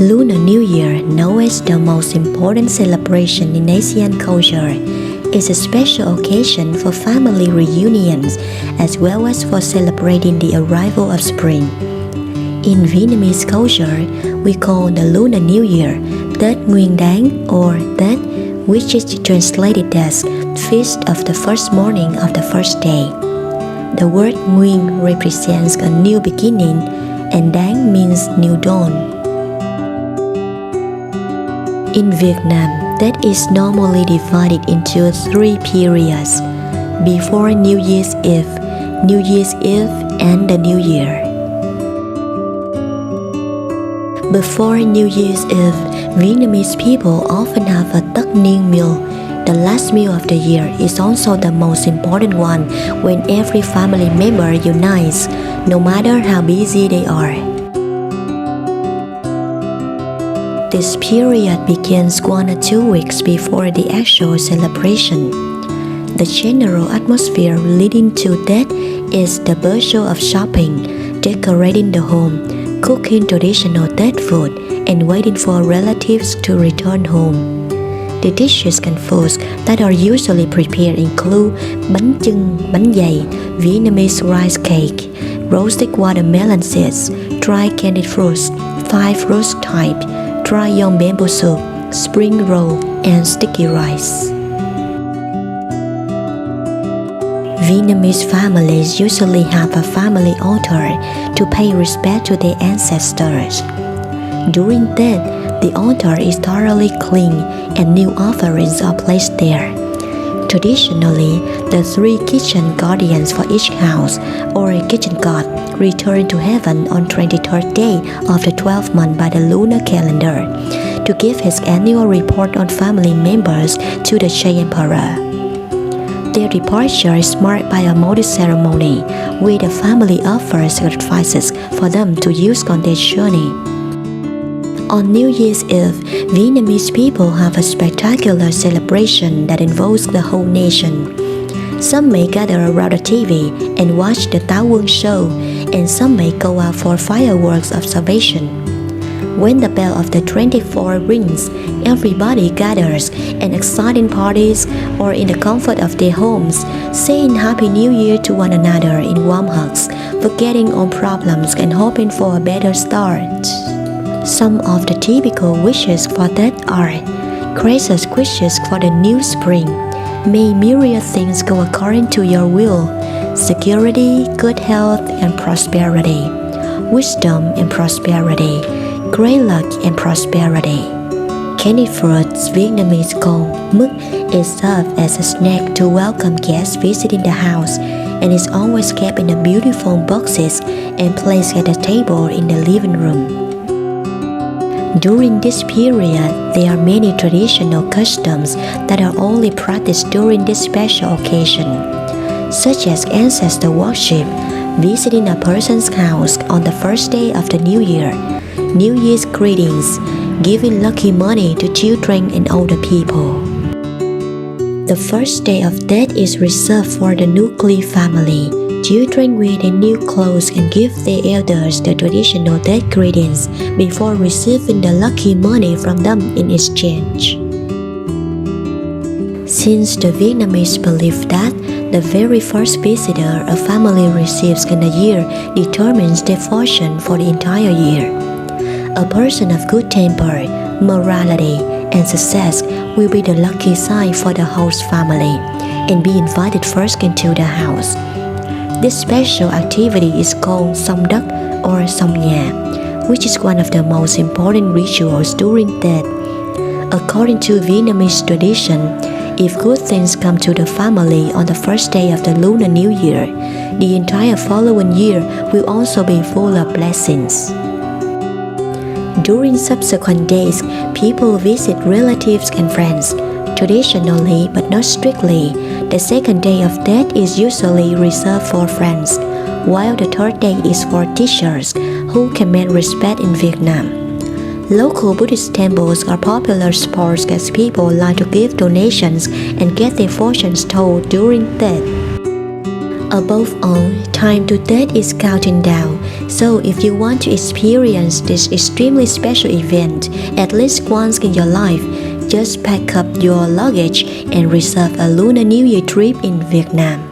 Lunar New Year, known as the most important celebration in Asian culture, is a special occasion for family reunions as well as for celebrating the arrival of spring. In Vietnamese culture, we call the Lunar New Year Tết Nguyên Đán or Tết, which is translated as Feast of the First Morning of the First Day. The word Nguyen represents a new beginning and Đán means new dawn. In Vietnam, Tết is normally divided into 3 periods: before New Year's Eve, and the New Year. Before New Year's Eve, Vietnamese people often have a Tat Nien meal. The last meal of the year is also the most important one when every family member unites, no matter how busy they are. This period begins 1 or 2 weeks before the actual celebration. The general atmosphere leading to Tết is the bustle of shopping, decorating the home, cooking traditional Tết food, and waiting for relatives to return home. The dishes and foods that are usually prepared include bánh chưng, bánh dày, Vietnamese rice cake, roasted watermelon seeds, dry candied fruits, 5 roast type, dry young bamboo soup, spring roll, and sticky rice. Vietnamese families usually have a family altar to pay respect to their ancestors. During Tết, the altar is thoroughly cleaned and new offerings are placed there. Traditionally, the 3 kitchen guardians for each house, or a kitchen god, return to heaven on 23rd day of the 12th month by the lunar calendar to give his annual report on family members to the Chay Emperor. Their departure is marked by a modest ceremony where the family offers sacrifices for them to use on their journey. On New Year's Eve, Vietnamese people have a spectacular celebration that involves the whole nation. Some may gather around the TV and watch the Táo Quân show, and some may go out for fireworks observation. When the bell of the 24 rings, everybody gathers and exciting parties or in the comfort of their homes, saying Happy New Year to one another in warm hugs, forgetting all problems and hoping for a better start. Some of the typical wishes for Tết are gracious wishes for the new spring. May myriad things go according to your will. Security, good health, and prosperity. Wisdom and prosperity. Great luck and prosperity. Candy fruits, Vietnamese called mứt, is served as a snack to welcome guests visiting the house and is always kept in the beautiful boxes and placed at the table in the living room. During this period, there are many traditional customs that are only practiced during this special occasion, such as ancestor worship, visiting a person's house on the first day of the New Year, New Year's greetings, giving lucky money to children and older people. The first day of Tết is reserved for the nuclear family. Children wear their new clothes and give their elders the traditional Tết greetings before receiving the lucky money from them in exchange. Since the Vietnamese believe that the very first visitor a family receives in a year determines their fortune for the entire year. A person of good temper, morality, and success will be the lucky sign for the host family and be invited first into the house. This special activity is called Song Đất or Song Nhà, which is one of the most important rituals during Tết. According to Vietnamese tradition, if good things come to the family on the first day of the Lunar New Year, the entire following year will also be full of blessings. During subsequent days, people visit relatives and friends. Traditionally, but not strictly, the second day of Tết is usually reserved for friends, while the third day is for teachers who command respect in Vietnam. Local Buddhist temples are popular spots as people like to give donations and get their fortunes told during Tết. Above all, time to Tết is counting down, so if you want to experience this extremely special event at least once in your life, just pack up your luggage and reserve a Lunar New Year trip in Vietnam.